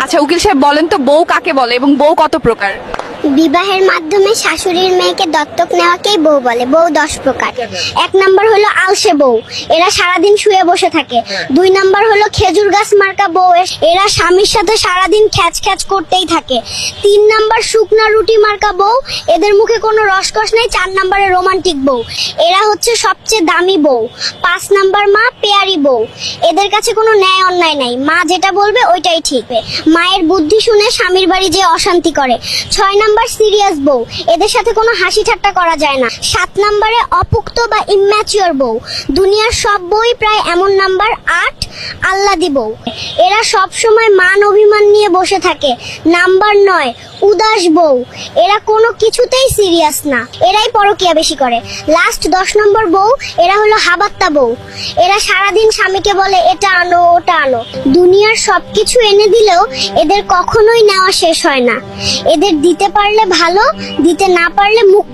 আচ্ছা উকিল সাহেব বলেন তো বউ কাকে বলে এবং বউ কত প্রকার? বিবাহের মাধ্যমে শাশুড়ির মেয়েকে দত্তক নেওয়াকেই বউ বলে। বউ 10 প্রকার। 1 নাম্বার হলো আলসে বউ, এরা সারাদিন শুয়ে বসে থাকে। 2 নাম্বার হলো খেজুর গাছ মার্কা বউ, এরা স্বামীর সাথে সারাদিন খ্যাচ খ্যাচ করতেই থাকে। 3 নাম্বার শুকনা রুটি মার্কা বউ, এদের মুখে কোনো রসকস নেই। 4 নাম্বারে রোমান্টিক বউ, এরা হচ্ছে সবচেয়ে দামি বউ। 5 নাম্বার মা পেয়ারি বউ, এদের কাছে কোনো ন্যায় অন্যায় নাই, মা যেটা বলবে ওইটাই ঠিক। মায়ের বুদ্ধি শুনে স্বামীর বাড়ি যে অশান্তি করে। 6 নাম্বার সিরিয়াস বউ, এদের সাথে কোনো হাসি ঠাট্টা করা যায় না। 7 নাম্বারে অপুক্ত বা ইম্যাচিওর বউ, দুনিয়ার সব বউই প্রায় এমন। নাম্বার 8 আল্লাদি বউ, এরা সব সময় মান অভিমান নিয়ে বসে থাকে। নাম্বার 9 উদাস বউ, এরা কোনো কিছুতেই সিরিয়াস না, এরাই পরকিয়া বেশি করে। লাস্ট 10 নম্বর বউ, এরা হলো হাবাত্তা বউ, এরা সারাদিন স্বামীকে বলে এটা আনো ওটা আনো। দুনিয়ার সবকিছু এনে দিলেও এদের কখনোই নেওয়া শেষ হয় না। এদের দিতে পারলে ভালো, দিতে না পারলে মুখ